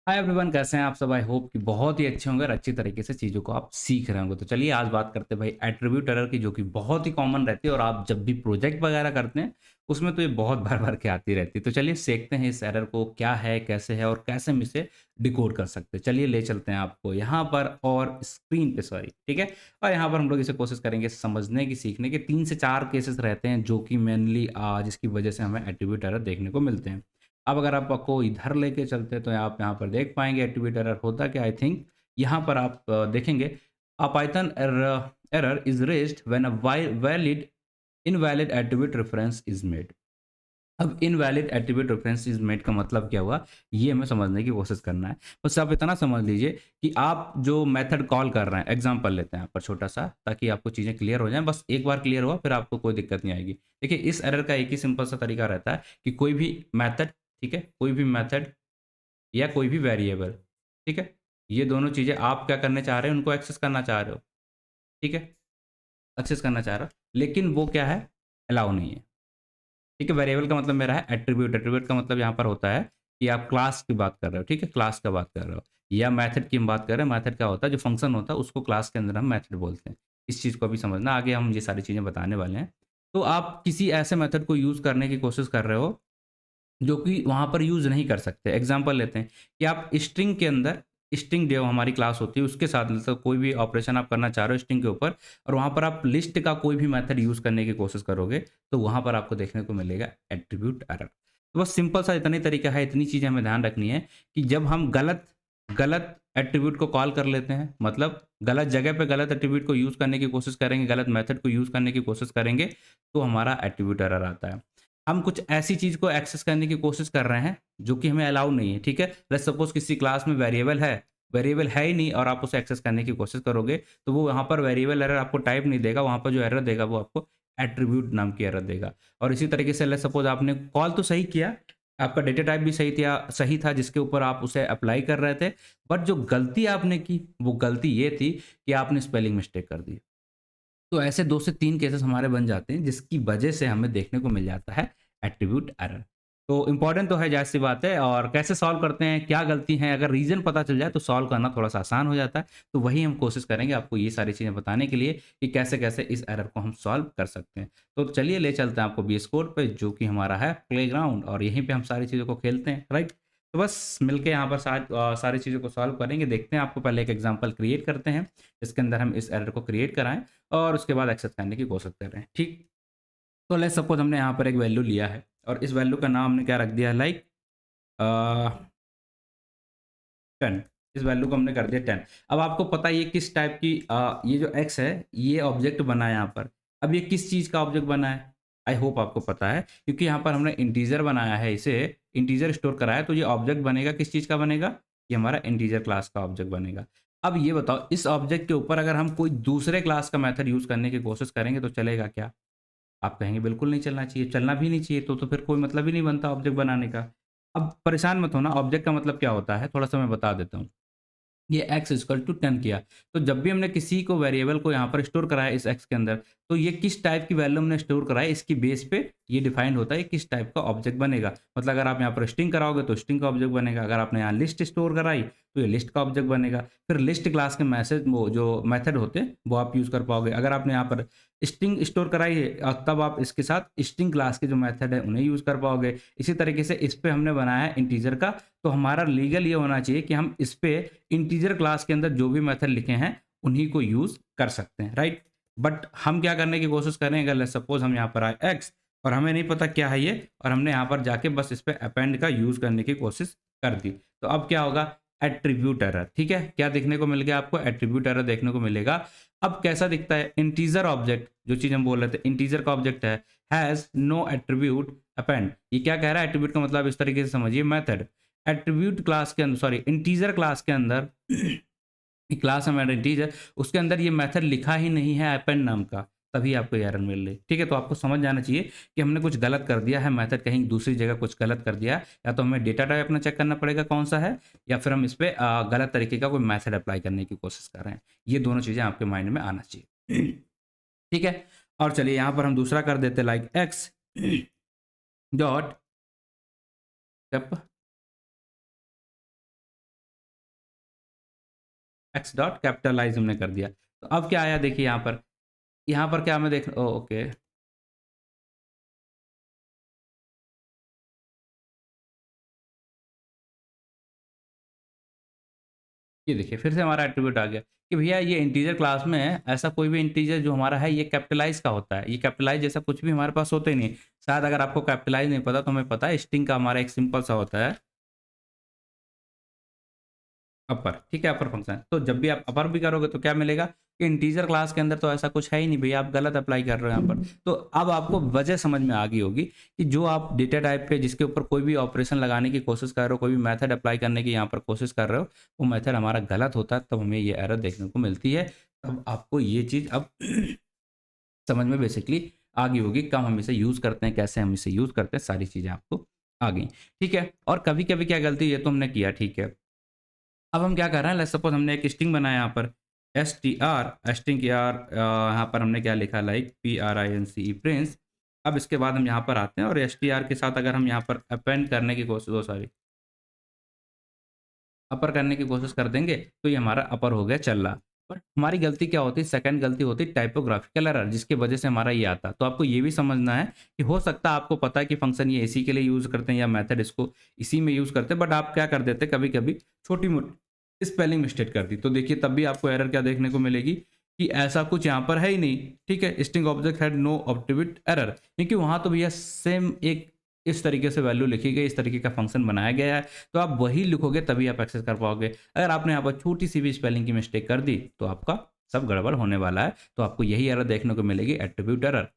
Hi everyone, कैसे हैं आप सब? आई होप कि बहुत ही अच्छे होंगे और अच्छी तरीके से चीज़ों को आप सीख रहे होंगे। तो चलिए आज बात करते हैं भाई एट्रीब्यूट एरर की, जो कि बहुत ही कॉमन रहती है और आप जब भी प्रोजेक्ट वगैरह करते हैं उसमें तो ये बहुत बार-बार के आती रहती है। तो चलिए सीखते हैं इस एरर को क्या है, कैसे है और कैसे हम इसे डिकोड कर सकते हैं। चलिए ले चलते हैं आपको यहाँ पर और स्क्रीन पे, सॉरी, ठीक है? और यहाँ पर हम लोग इसे कोशिश करेंगे समझने की, सीखने के। 3 से 4 केसेस रहते हैं जो कि मेनली जिसकी वजह से हमें एट्रीब्यूट एरर देखने को मिलते हैं। अब अगर आप आपको इधर लेके चलते हैं तो आप यहाँ पर देख पाएँगे एट्रिब्यूट एरर होता क्या, आई थिंक यहाँ पर आप देखेंगे a Python error error is raised when a valid invalid attribute reference is made. अब invalid attribute reference is made का मतलब क्या हुआ, ये हमें समझने की कोशिश करना है। बस आप इतना समझ लीजिए कि आप जो मेथड कॉल कर रहे हैं, एग्ज़ाम्पल लेते हैं यहाँ पर छोटा-सा, ताकि आपको चीज़ें क्लियर हो जाएँ। बस एक बार क्लियर हुआ फिर आपको कोई दिक्कत नहीं आएगी। देखिए इस एरर का एक ही सिंपल सा तरीका रहता है कि कोई भी मेथड, ठीक है? कोई भी मेथड या कोई भी वेरिएबल, ठीक है? ये दोनों चीज़ें आप क्या करने चाह रहे हैं, उनको एक्सेस करना चाह रहे हो, ठीक है? एक्सेस करना चाह रहे हो, लेकिन वो क्या है, अलाउ नहीं है, ठीक है? वेरिएबल का मतलब मेरा है एट्रिब्यूट, एट्रिब्यूट का मतलब यहाँ पर होता है कि आप क्लास की बात कर रहे हो, ठीक है? क्लास का बात कर रहे हो या मेथड की हम बात कर रहे हैं, मेथड क्या होता है, जो फंक्शन होता है उसको क्लास के अंदर हम मेथड बोलते हैं। इस चीज़ को अभी समझना, आगे हम ये सारी चीज़ें बताने वाले हैं। तो आप किसी ऐसे मेथड को यूज़ करने की कोशिश कर रहे हो जो कि वहाँ पर यूज़ नहीं कर सकते। एग्ज़ाम्पल लेते हैं कि आप स्ट्रिंग के अंदर, स्ट्रिंग जो हमारी क्लास होती है उसके साथ मतलब कोई भी ऑपरेशन आप करना चाह रहे हो स्ट्रिंग के ऊपर और वहाँ पर आप लिस्ट का कोई भी मेथड यूज़ करने की कोशिश करोगे, तो वहाँ पर आपको देखने को मिलेगा एट्रिब्यूट एरर। तो बस सिंपल सा इतना ही तरीका है, इतनी चीज़ें हमें ध्यान रखनी है कि जब हम गलत गलत एट्रिब्यूट को कॉल कर लेते हैं, मतलब गलत जगह पे गलत एट्रिब्यूट को यूज़ करने की कोशिश करेंगे, गलत मेथड को यूज़ करने की कोशिश करेंगे, तो हमारा एट्रिब्यूट एरर आता है। हम कुछ ऐसी चीज़ को एक्सेस करने की कोशिश कर रहे हैं, जो कि हमें अलाउ नहीं है, ठीक है? लेट्स सपोज़ किसी क्लास में वेरिएबल है ही नहीं और आप उसे एक्सेस करने की कोशिश करोगे, तो वो वहाँ पर वेरिएबल एरर आपको टाइप नहीं देगा, वहाँ पर जो एरर देगा वो आपको एट्रिब्यूट नाम की एरर देगा। और इसी तरीके से लेट्स सपोज़ आपने कॉल तो सही किया, आपका डेटा टाइप भी सही था जिसके ऊपर आप उसे अप्लाई कर रहे थे, बट जो गलती आपने की, वो गलती ये थी कि आपने स्पेलिंग मिस्टेक कर दी। तो ऐसे 2 से 3 केसेस हमारे बन जाते हैं, जिसकी वजह से हमें देखने को मिल जाता है एट्रिब्यूट एरर। तो इम्पोर्टेंट तो है, ज़ाहिर-सी बात है। और कैसे सॉल्व करते हैं, क्या गलती है, अगर रीज़न पता चल जाए तो सॉल्व करना थोड़ा-सा आसान हो जाता है। तो वही हम कोशिश करेंगे आपको ये सारी चीज़ें बताने के लिए कि कैसे-कैसे इस एरर को हम सॉल्व कर सकते हैं। तो चलिए ले चलते हैं आपको वीएस कोड पे, जो कि हमारा है प्लेग्राउंड, और यहीं पे हम सारी चीज़ों को खेलते हैं, राइट? तो बस मिलके यहाँ पर सारी चीज़ों को सॉल्व करेंगे। देखते हैं, आपको पहले एक एग्ज़ाम्पल क्रिएट करते हैं, जिसके अंदर हम इस एरर को क्रिएट कराएँ और उसके बाद एक्सेस करने की कोशिश कर रहे हैं, ठीक? तो लेट्स सपोज़ हमने यहाँ पर एक वैल्यू लिया है और इस वैल्यू का नाम हमने क्या रख दिया है, लाइक अ, 10। इस वैल्यू को हमने कर दिया 10। अब आपको पता है ये किस टाइप की ये जो x है, ये ऑब्जेक्ट बना है यहाँ पर। अब ये किस चीज़ का ऑब्जेक्ट बना है? आई होप आपको पता है, क्योंकि यहाँ पर हमने इंटीजर बनाया है, इसे इंटीजर स्टोर करा है, तो ये ऑब्जेक्ट बनेगा, किस चीज़ का बनेगा? ये हमारा इंटीजर क्लास का ऑब्जेक्ट बनेगा। अब ये बताओ, इस ऑब्जेक्ट के ऊपर अगर हम कोई दूसरे क्लास का मेथड यूज़ करने की कोशिश करेंगे तो चलेगा क्या? आप कहेंगे बिल्कुल नहीं चलना चाहिए, चलना भी नहीं चाहिए, तो फिर कोई मतलब ही नहीं बनता ऑब्जेक्ट बनाने का। अब परेशान मत होना, ऑब्जेक्ट का मतलब क्या होता है, थोड़ा-सा मैं बता देता हूँ। ये x इक्वल टू 10 किया। तो जब भी हमने किसी को वेरिएबल को यहाँ पर स्टोर कराया इस x के अंदर, तो ये किस टाइप की वैल्यू हमने स्टोर कराई, इसकी बेस पे ये डिफाइंड होता है किस टाइप का ऑब्जेक्ट बनेगा। मतलब अगर आप यहाँ पर स्ट्रिंग कराओगे तो स्ट्रिंग का ऑब्जेक्ट बनेगा, अगर आपने यहाँ लिस्ट स्टोर कराई तो ये लिस्ट का ऑब्जेक्ट बनेगा। फिर लिस्ट क्लास के मैसेज वो जो मेथड होते हैं वो आप यूज़ कर पाओगे। अगर आपने यहाँ पर स्ट्रिंग स्टोर कराई है तब आप इसके साथ स्ट्रिंग क्लास के जो मेथड है उन्हें यूज़ कर पाओगे। इसी तरीके से इस पे हमने बनाया है इंटीजर का, तो हमारा लीगल ये होना चाहिए कि हम इस पे इंटीजर क्लास के अंदर जो भी मेथड लिखे हैं उन्हीं को यूज़ कर सकते हैं, राइट? बट हम क्या करने की कोशिश कर रहे हैं, अगर लेट्स सपोज़ हम यहाँ पर आए एक्स और हमें नहीं पता क्या है ये, और हमने यहाँ पर जाके बस इस पे अपेंड का यूज़ करने की कोशिश कर दी। तो अब क्या होगा? एट्रिब्यूट एरर, ठीक है? क्या देखने को मिल गया आपको? एट्रिब्यूट एरर देखने को मिलेगा। अब कैसा दिखता है? इंटीजर ऑब्जेक्ट, जो चीज़ हम बोल रहे थे इंटीजर का ऑब्जेक्ट है, हैज़ नो एट्रिब्यूट अपेंड। ये क्या कह रहा है? एट्रिब्यूट का मतलब इस तरीके से समझिए, मेथड एट्रिब्यूट क्लास के अंदर, सॉरी, इंटीजर क्लास के अंदर क्लास है मेरा इंटीजर, उसके अंदर ये मेथड लिखा ही नहीं है अपेंड नाम का, तभी आपको ये एरर मिल रही है, ठीक है? तो आपको समझ जाना चाहिए कि हमने कुछ गलत कर दिया है, मेथड कहीं दूसरी जगह कुछ गलत कर दिया है, या तो हमें डेटा टाइप अपना चेक करना पड़ेगा कौन सा है, या फिर हम इस पे गलत तरीके का कोई मेथड अप्लाई करने की कोशिश कर रहे हैं। ये दोनों चीज़ें आपके माइंड में आना चाहिए। ठीक है? और चलिए यहाँ पर हम दूसरा कर देते हैं, like x dot x dot capitalize हमने कर दिया। तो अब क्या आया देखिए यहाँ पर क्या हमें देख ओके, ये देखिए फिर से हमारा एट्रीब्यूट आ गया कि भैया ये इंटीजर क्लास में है, ऐसा कोई भी इंटीजर जो हमारा है ये कैपिटलाइज़ का होता है। ये कैपिटलाइज़ जैसा कुछ भी हमारे पास होता ही नहीं है। शायद अगर आपको कैपिटलाइज़ नहीं पता तो हमें पता है स्ट्रिंग का हमारा एक सिंपल सा होता है अपर, ठीक है? अपर फंक्शन। तो जब भी आप अपर भी करोगे तो क्या मिलेगा कि इंटीजर क्लास के अंदर तो ऐसा कुछ है ही नहीं भैया, आप गलत अप्लाई कर रहे हो यहाँ पर। तो अब आपको वजह समझ में आ गई होगी कि जो आप डेटा टाइप पे जिसके ऊपर कोई भी ऑपरेशन लगाने की कोशिश कर रहे हो, कोई भी मेथड अप्लाई करने की यहाँ पर कोशिश कर रहे हो, वो मेथड हमारा गलत होता है, तब हमें ये एरर देखने को मिलती है। तब आपको ये चीज़ अब समझ में बेसिकली आ गई होगी, कब हम इसे यूज़ करते हैं, कैसे हम इसे यूज़ करते हैं, सारी चीज़ें आपको आ गई। ठीक है? और कभी-कभी क्या गलती ये तो हमने किया, ठीक है। अब हम क्या कर रहे हैं, लेट्स सपोज़ हमने एक स्ट्रिंग बनाया यहाँ पर str स्ट्रिंग यहाँ पर हमने क्या लिखा लाइक prince प्रिंस। अब इसके बाद हम यहाँ पर आते हैं और str के साथ अगर हम यहाँ पर अपेंड करने की कोशिश सॉरी अपर करने की कोशिश कर देंगे तो ये हमारा अपर हो गया चल रहा। बट हमारी गलती क्या होती है, सेकंड गलती होती है टाइपोग्राफिकल एरर, जिसकी वजह से हमारा ये आता। तो आपको ये भी समझना है कि हो सकता है आपको पता है कि फंक्शन ये इसी के लिए यूज़ करते हैं या मेथड इसको इसी में यूज़ करते हैं, बट आप क्या कर देते हैं कभी-कभी छोटी-मोटी स्पेलिंग मिस्टेक कर दी। तो देखिए तब भी आपको एरर क्या देखने को मिलेगी कि ऐसा कुछ यहाँ पर है ही नहीं, ठीक है? String object had no attribute error, क्योंकि वहाँ तो भैया सेम एक इस तरीके से वैल्यू लिखी गई, इस तरीके का फंक्शन बनाया गया है। तो आप वही लिखोगे तभी आप एक्सेस कर पाओगे। अगर आपने यहाँ पर छोटी-सी भी स्पेलिंग की मिस्टेक कर दी, तो आपका सब गड़बड़ होने वाला है। तो आपको यही एरर देखने को मिलेगी, एट्रिब्यूट एरर।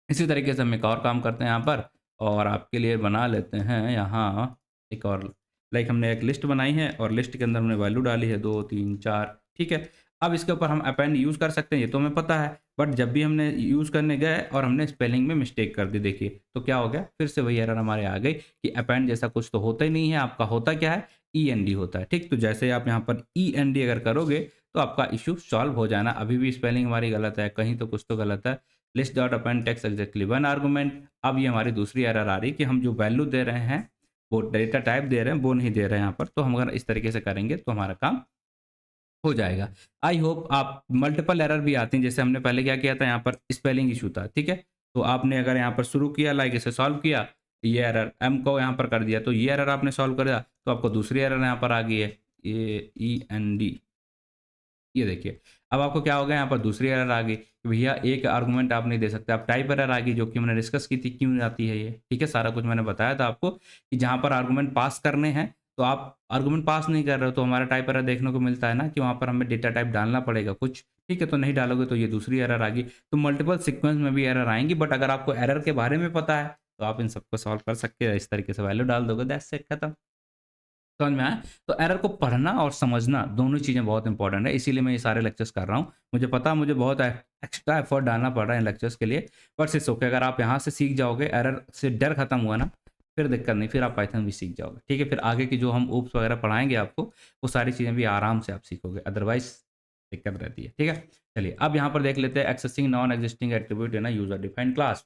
इसी तरीके से हम एक और काम करते हैं यहाँ पर और आपके लिए बना लेते हैं यहाँ एक और लाइक हमने एक लिस्ट बनाई है और लिस्ट के अंदर हमने वैल्यू डाली है 2, 3, 4, ठीक है। अब इसके ऊपर हम अपेंड यूज़ कर सकते हैं, ये तो हमें पता है, बट जब भी हमने यूज़ करने गए और हमने स्पेलिंग में मिस्टेक कर दी देखिए, तो क्या हो गया, फिर से वही एरर हमारे आ गई कि अपेंड जैसा कुछ तो होता ही नहीं है, आपका होता क्या है, ईएनडी होता है, ठीक। तो जैसे आप यहाँ पर ईएनडी अगर करोगे तो आपका इशू सॉल्व हो जाना। अभी भी स्पेलिंग हमारी गलत है, कहीं तो कुछ तो गलत है। List dot append text exactly one argument. अब ये हमारी दूसरी एरर आ रही है कि हम जो वैल्यू दे रहे हैं, वो डेटा टाइप दे रहे हैं, वो नहीं दे रहे हैं यहाँ पर। तो हम अगर इस तरीके से करेंगे तो हमारा काम हो जाएगा। आई होप आप मल्टीपल एरर भी आती हैं, जैसे हमने पहले क्या किया था, यहाँ पर स्पेलिंग इशू था, ठीक है। तो आपने अगर यहाँ पर शुरू किया लाइक इसे सॉल्व किया, ये एरर एम को यहाँ पर कर दिया, तो ये एरर आपने सॉल्व कर दिया, तो आपको दूसरी एरर यहाँ पर आ गई है, ए ई एन डी। ये देखिए, अब आपको क्या हो गया, यहाँ पर दूसरी एरर आ गई कि भैया एक आर्गुमेंट आप नहीं दे सकते, आप टाइप एरर आ गई, जो कि हमने डिस्कस की थी क्यों आती है ये, ठीक है। सारा कुछ मैंने बताया था आपको कि जहाँ पर आर्गुमेंट पास करने हैं तो आप आर्गुमेंट पास नहीं कर रहे हो, तो हमारा टाइप एरर देखने को मिलता है ना कि वहाँ पर हमें डेटा टाइप डालना पड़ेगा कुछ, ठीक है। तो नहीं डालोगे तो ये दूसरी एरर आ गई। तो मल्टीपल सीक्वेंस में भी एरर आएंगी, बट अगर आपको एरर के बारे में पता है तो आप इन सबको सॉल्व कर सकते हैं। इस तरीके से वैल्यू डाल दोगे, दैट्स इट, खत्म। समझ में आया? तो एरर को पढ़ना और समझना दोनों चीज़ें बहुत इंपॉर्टेंट है, इसीलिए मैं ये सारे लेक्चर्स कर रहा हूँ। मुझे पता है मुझे बहुत एक्स्ट्रा एफर्ट डालना पड़ रहा है इन लेक्चर्स के लिए, बट इट्स ओके। अगर आप यहाँ से सीख जाओगे, एरर से डर खत्म हुआ ना, फिर दिक्कत नहीं, फिर आप पाइथन भी सीख जाओगे, ठीक है। फिर आगे की जो हम ऊप्स वगैरह पढ़ाएंगे आपको, वो सारी चीज़ें भी आराम से आप सीखोगे, अदरवाइज दिक्कत रहती है, ठीक है। चलिए अब यहाँ पर देख लेते हैं accessing non existing attribute in a user defined class.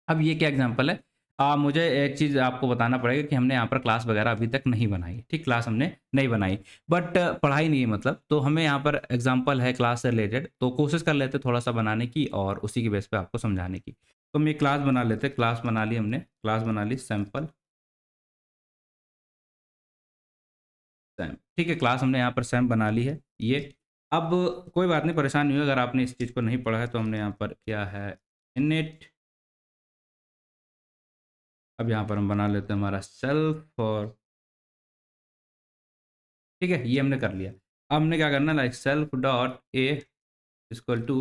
अब ये क्या एग्जांपल है? मुझे एक चीज़ आपको बताना पड़ेगा कि हमने यहाँ पर क्लास वगैरह अभी तक नहीं बनाई, ठीक? क्लास हमने नहीं बनाई, बट पढ़ाई नहीं है मतलब। तो हमें यहाँ पर एग्जांपल है क्लास से रिलेटेड, तो कोशिश कर लेते हैं थोड़ा-सा बनाने की और उसी की बेस पे आपको समझाने की। तो हम ये क्लास बना लेते हैं, क्लास बना ली हमने, क्लास बना ली सैंपल सैम, ठीक है? क्लास हमने यहाँ पर सैम बना ली है ये। अब कोई बात नहीं, परेशान नहीं होइए अगर आपने इस चीज़ को नहीं पढ़ा है, तो हमने यहाँ पर किया है इनिट। अब यहाँ पर हम बना लेते हैं हमारा सेल्फ और ठीक है, ये हमने कर लिया। अब हमने क्या करना है, like self dot a equal to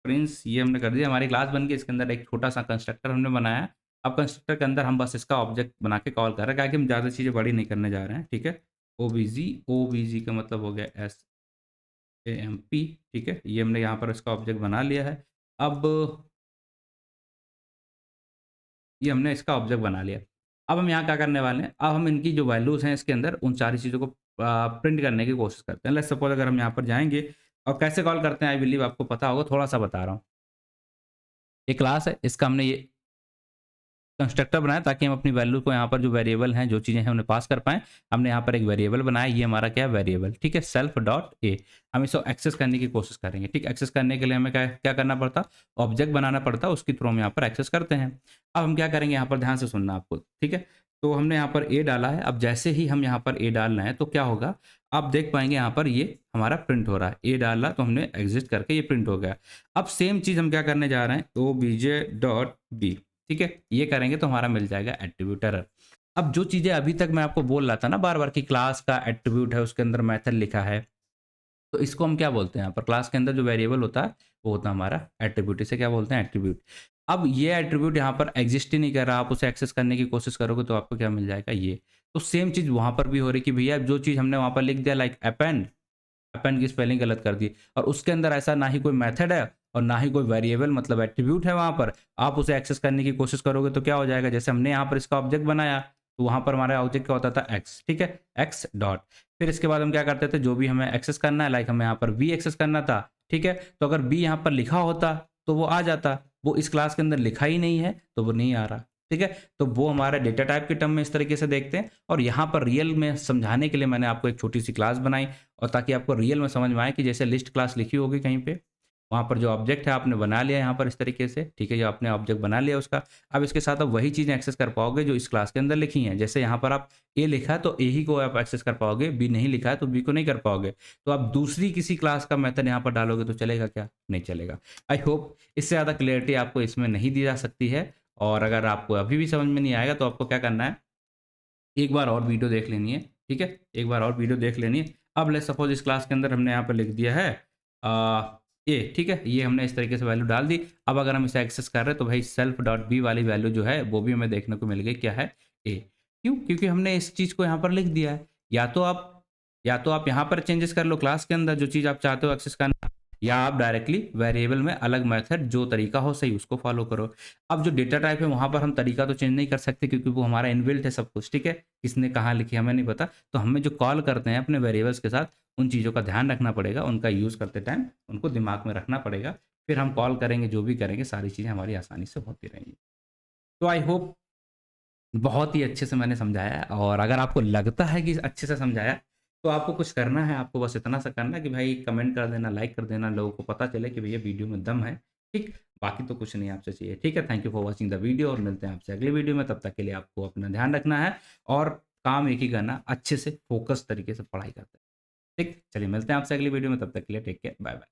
prince, ये हमने कर दिया। हमारी क्लास बन गई, इसके अंदर एक छोटा सा कंस्ट्रक्टर हमने बनाया। अब कंस्ट्रक्टर के अंदर हम बस इसका ऑब्जेक्ट बना के कॉल कर रहे हैं, क्या कि हम ज़्यादा चीज़ें बड़ी नहीं करने जा रहे हैं, ठीक है। ओ बी जी का मतलब हो गया SAMP, ठीक है। ये हमने यहाँ पर इसका ऑब्जेक्ट बना लिया है। अब ये हमने इसका ऑब्जेक्ट बना लिया। अब हम यहाँ क्या करने वाले हैं, अब हम इनकी जो वैल्यूज़ हैं इसके अंदर, उन सारी चीज़ों को प्रिंट करने की कोशिश करते हैं। लेट्स सपोज़ अगर हम यहाँ पर जाएँगे और कैसे कॉल करते हैं, आई बिलीव आपको पता होगा, थोड़ा-सा बता रहा हूँ। ये क्लास है, इसका हमने ये कंस्ट्रक्टर बनाया ताकि हम अपनी वैल्यू को यहाँ पर जो वेरिएबल हैं, जो चीज़ें हैं उन्हें पास कर पाएँ। हमने यहाँ पर एक वेरिएबल बनाया, ये हमारा क्या है वेरिएबल, ठीक है, सेल्फ डॉट ए। हम इसको एक्सेस करने की कोशिश करेंगे, ठीक। एक्सेस करने के लिए हमें क्या क्या करना पड़ता, ऑब्जेक्ट बनाना पड़ता, उसके थ्रू हम यहाँ पर एक्सेस करते हैं। अब हम क्या करेंगे, यहाँ पर ध्यान से सुनना आपको, ठीक है। तो हमने यहाँ पर ए डाला है, अब जैसे ही हम यहाँ पर ए डाल रहे हैं तो क्या होगा, आप देख पाएंगे यहाँ पर ये हमारा प्रिंट हो रहा है। ए डाला तो हमने एग्जिस्ट करके ये प्रिंट हो गया। अब सेम चीज़ हम क्या करने जा रहे हैं, obj.b, ठीक है, ये करेंगे तो हमारा मिल जाएगा एट्रीब्यूट एरर। अब जो चीज़ें अभी तक मैं आपको बोल रहा था ना बार बार कि क्लास का एट्रीब्यूट है, उसके अंदर मेथड लिखा है, तो इसको हम क्या बोलते हैं, यहाँ पर क्लास के अंदर जो वेरिएबल होता है वो होता है हमारा एट्रीब्यूट। इसे क्या बोलते हैं, एट्रीब्यूट। अब ये एट्रीब्यूट यहाँ पर एग्जिस्ट ही नहीं कर रहा, आप उसे एक्सेस करने की कोशिश करोगे तो आपको क्या मिल जाएगा, ये। तो सेम चीज़ वहाँ पर भी हो रही कि भैया जो चीज़ हमने वहाँ पर लिख दिया लाइक अपेंड, अपेंड की स्पेलिंग गलत कर दी, और उसके अंदर ऐसा ना ही कोई मेथड है और ना ही कोई वेरिएबल मतलब एट्रीब्यूट है वहाँ पर, आप उसे एक्सेस करने की कोशिश करोगे तो क्या हो जाएगा, जैसे हमने यहाँ पर इसका ऑब्जेक्ट बनाया तो वहाँ पर हमारा ऑब्जेक्ट क्या होता था, एक्स, ठीक है, एक्स डॉट। फिर इसके बाद हम क्या करते थे, जो भी हमें एक्सेस करना है, लाइक हमें यहाँ पर बी एक्सेस करना था, ठीक है, तो अगर बी यहाँ पर लिखा होता तो वो आ जाता, वो इस क्लास के अंदर लिखा ही नहीं है तो वो नहीं आ रहा, ठीक है। तो वो हमारे डेटा टाइप के टर्म में इस तरीके से देखते हैं। और यहाँ पर रियल में समझाने के लिए मैंने आपको एक छोटी सी क्लास बनाई, और ताकि आपको रियल में समझ में आए कि जैसे लिस्ट क्लास लिखी होगी कहीं पे, वहाँ पर जो ऑब्जेक्ट है आपने बना लिया यहाँ पर इस तरीके से, ठीक है, जो आपने ऑब्जेक्ट बना लिया उसका, अब इसके साथ आप वही चीज़ें एक्सेस कर पाओगे जो इस क्लास के अंदर लिखी हैं। जैसे यहाँ पर आप ए लिखा है तो ए ही को आप एक्सेस कर पाओगे, बी नहीं लिखा है तो बी को नहीं कर पाओगे। तो आप दूसरी किसी क्लास का मेथड यहाँ पर डालोगे तो चलेगा क्या, नहीं चलेगा। आई होप इससे ज़्यादा क्लियरिटी आपको इसमें नहीं दी जा सकती है, और अगर आपको अभी भी समझ में नहीं आएगा तो आपको क्या करना है, एक बार और वीडियो देख लेनी है, ठीक है, एक बार और वीडियो देख लेनी है। अब लेट्स सपोज इस क्लास के अंदर हमने यहाँ पर लिख दिया है ए, ठीक है, ये हमने इस तरीके से वैल्यू डाल दी। अब अगर हम इसे एक्सेस कर रहे हैं तो भाई सेल्फ डॉट बी वाली वैल्यू जो है वो भी हमें देखने को मिल गई, क्या है, ए। क्यों, क्योंकि हमने इस चीज़ को यहाँ पर लिख दिया है। या तो आप यहाँ पर चेंजेस कर लो क्लास के अंदर जो चीज़ आप चाहते हो एक्सेस करना, या आप डायरेक्टली वेरिएबल में अलग मेथड जो तरीका हो सही उसको फॉलो करो। अब जो डेटा टाइप है वहाँ पर हम तरीका तो चेंज नहीं कर सकते क्योंकि वो हमारा इनबिल्ट है सब कुछ, ठीक है, किसने कहाँ लिखी हमें नहीं पता। तो हमें जो कॉल करते हैं अपने वेरिएबल्स के साथ उन चीज़ों का ध्यान रखना पड़ेगा, उनका यूज़ करते टाइम उनको दिमाग में रखना पड़ेगा। फिर हम कॉल करेंगे, जो भी करेंगे सारी चीज़ें हमारी आसानी से होती रहेंगी। तो आई होप बहुत ही अच्छे से मैंने समझाया है, और अगर आपको लगता है कि अच्छे से समझाया तो आपको कुछ करना है, आपको बस इतना सा करना है कि भाई कमेंट कर देना, लाइक कर देना, लोगों को पता चले कि भैया वीडियो में दम है, ठीक। बाकी तो कुछ नहीं आपसे चाहिए, ठीक है। Thank you for watching the video, और मिलते हैं आपसे अगली वीडियो में। तब तक के लिए आपको अपना ध्यान रखना है और काम एक ही करना, अच्छे से फोकस तरीके से पढ़ाई करते हैं, ठीक। चलिए मिलते हैं आपसे अगली वीडियो में, तब तक के लिए टेक केयर, बाय बाय।